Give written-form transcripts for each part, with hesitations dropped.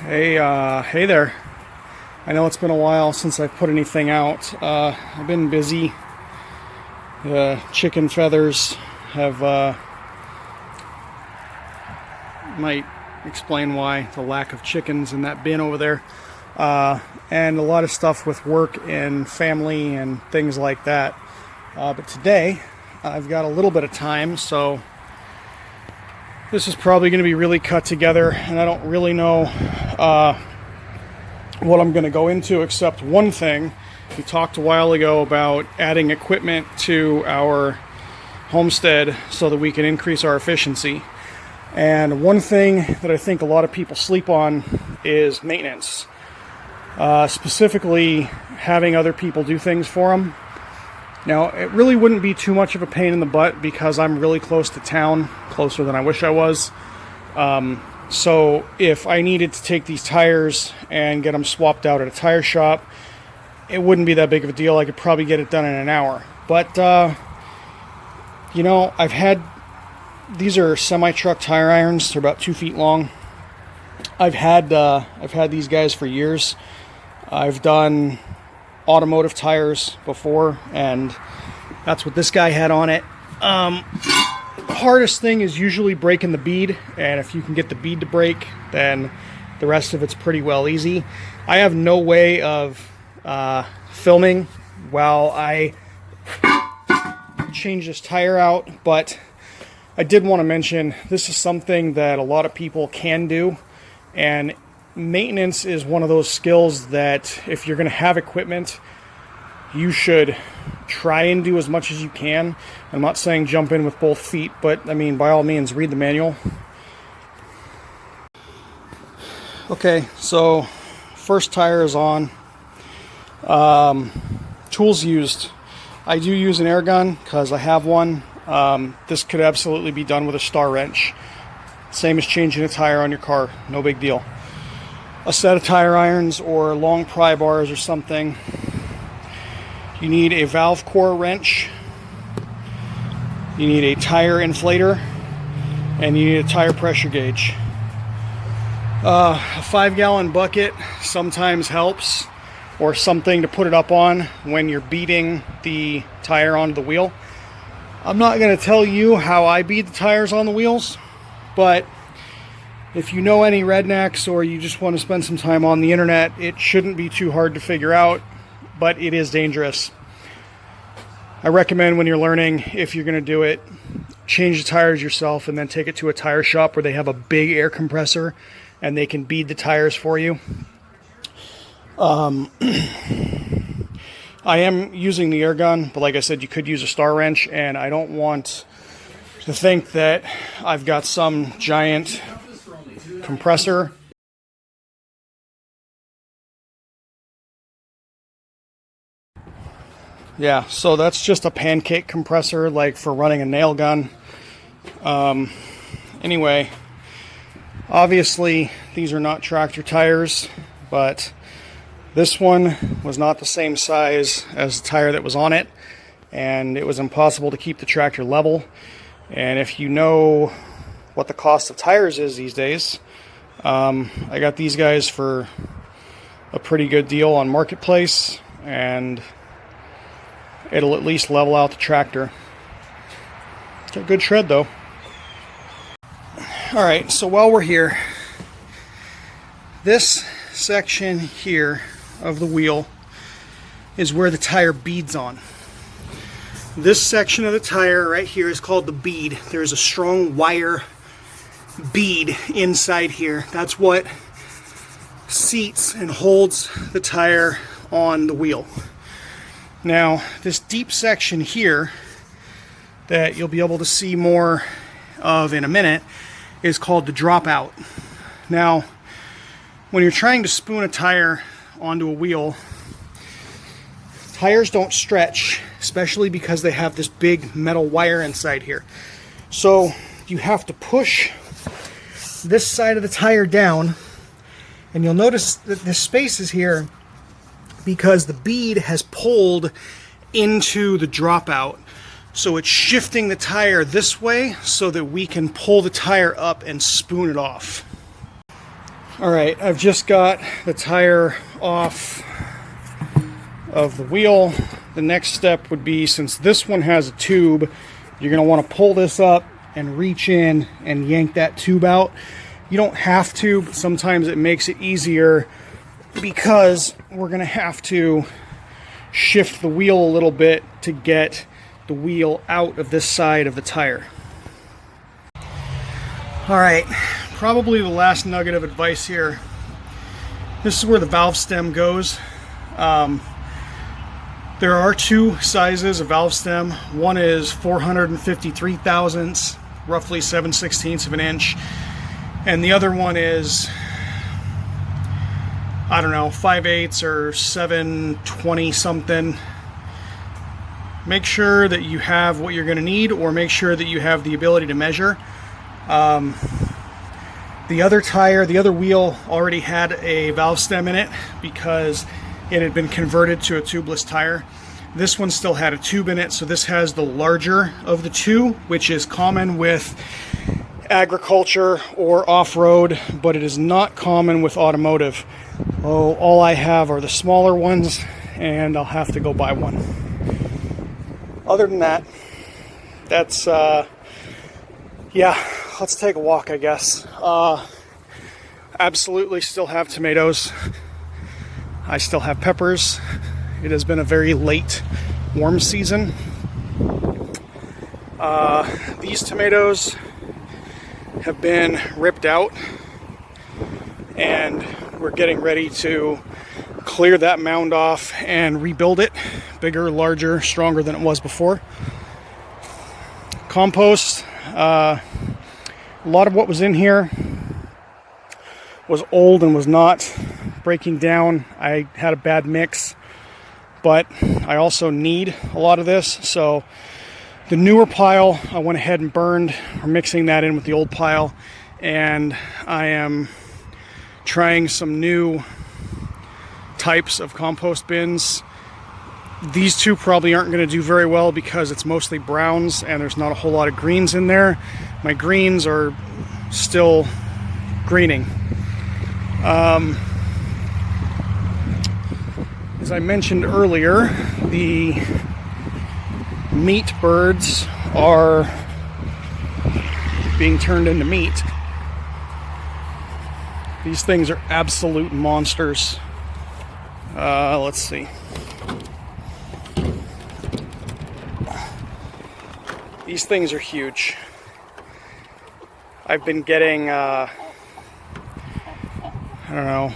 Hey there. I know it's been a while since I've put anything out. I've been busy. The chicken feathers have, might explain why, the lack of chickens in that bin over there. And a lot of stuff with work and family and things like that. But today, I've got a little bit of time, so this is probably going to be really cut together, and I don't really know what I'm going to go into except one thing. We talked a while ago about adding equipment to our homestead so that we can increase our efficiency. And one thing that I think a lot of people sleep on is maintenance. Specifically, having other people do things for them. Now, it really wouldn't be too much of a pain in the butt because I'm really close to town, closer than I wish I was. So if I needed to take these tires and get them swapped out at a tire shop, it wouldn't be that big of a deal. I could probably get it done in an hour. But, these are semi-truck tire irons. They're about 2 feet long. I've had these guys for years. I've done automotive tires before, and that's what this guy had on it. The hardest thing is usually breaking the bead, and if you can get the bead to break, then the rest of it's pretty well easy. I have no way of filming while I change this tire out, but I did want to mention this is something that a lot of people can do, and maintenance is one of those skills that if you're going to have equipment, you should try and do as much as you can. I'm not saying jump in with both feet, but I mean, by all means, read the manual. Okay, so first tire is on. Tools used. I do use an air gun because I have one. This could absolutely be done with a star wrench. Same as changing a tire on your car, no big deal. A set of tire irons or long pry bars or something. You need a valve core wrench. You need a tire inflator, and you need a tire pressure gauge. A 5-gallon bucket sometimes helps, or something to put it up on when you're beating the tire onto the wheel. I'm not going to tell you how I beat the tires on the wheels, but if you know any rednecks or you just want to spend some time on the internet, it shouldn't be too hard to figure out, but it is dangerous. I recommend when you're learning, if you're going to do it, change the tires yourself and then take it to a tire shop where they have a big air compressor and they can bead the tires for you. I am using the air gun, but like I said, you could use a star wrench, and I don't want to think that I've got some giant compressor. Yeah, so that's just a pancake compressor, like for running a nail gun. Anyway, obviously these are not tractor tires, but this one was not the same size as the tire that was on it, and it was impossible to keep the tractor level. And if you know what the cost of tires is these days, I got these guys for a pretty good deal on Marketplace, and it'll at least level out the tractor. It's a good shred though. Alright, so while we're here, this section here of the wheel is where the tire beads on. This section of the tire right here is called the bead. There's a strong wire bead inside here. That's what seats and holds the tire on the wheel. Now, this deep section here that you'll be able to see more of in a minute is called the dropout. Now, when you're trying to spoon a tire onto a wheel, tires don't stretch, especially because they have this big metal wire inside here. So you have to push this side of the tire down, and you'll notice that this space is here because the bead has pulled into the dropout. So it's shifting the tire this way so that we can pull the tire up and spoon it off. All right, I've just got the tire off of the wheel. The next step would be, since this one has a tube, you're going to want to pull this up and reach in and yank that tube out. You don't have to, but sometimes it makes it easier because we're going to have to shift the wheel a little bit to get the wheel out of this side of the tire. All right, probably the last nugget of advice here. This is where the valve stem goes. There are two sizes of valve stem. One is 453 thousandths, roughly 7/16 of an inch. And the other one is, I don't know, 5/8 or 7/20 something. Make sure that you have what you're going to need, or make sure that you have the ability to measure. The other tire, the other wheel already had a valve stem in it because it had been converted to a tubeless tire. This one still had a tube in it, so this has the larger of the two, which is common with agriculture or off-road, but it is not common with automotive. Oh, all I have are the smaller ones, and I'll have to go buy one. Other than that, that's yeah, let's take a walk, I guess. Absolutely still have tomatoes. I still have peppers. It has been a very late warm season. These tomatoes have been ripped out, and we're getting ready to clear that mound off and rebuild it bigger, larger, stronger than it was before. Compost, a lot of what was in here was old and was not breaking down. I had a bad mix, but I also need a lot of this. So the newer pile, I went ahead and burned. We're mixing that in with the old pile, and I am trying some new types of compost bins. These two probably aren't going to do very well because it's mostly browns and there's not a whole lot of greens in there. My greens are still greening. As I mentioned earlier, the meat birds are being turned into meat. These things are absolute monsters. Let's see. These things are huge. I've been getting, I don't know,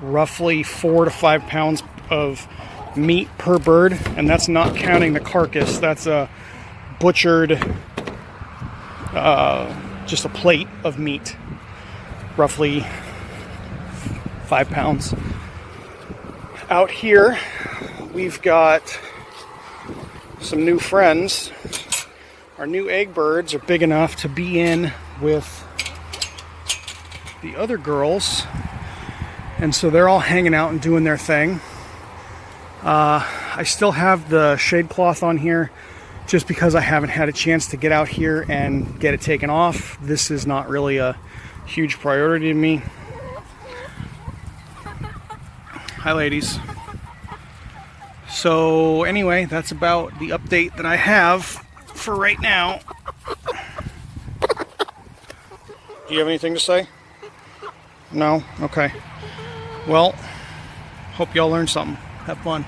roughly 4 to 5 pounds of meat per bird, and that's not counting the carcass. That's a butchered, just a plate of meat, roughly 5 pounds. Out here, we've got some new friends. Our new egg birds are big enough to be in with the other girls, and so they're all hanging out and doing their thing. I still have the shade cloth on here just because I haven't had a chance to get out here and get it taken off. This is not really a huge priority to me. Hi, ladies. So anyway, that's about the update that I have for right now. Do you have anything to say? No? Okay. Well, hope y'all learned something. Have fun.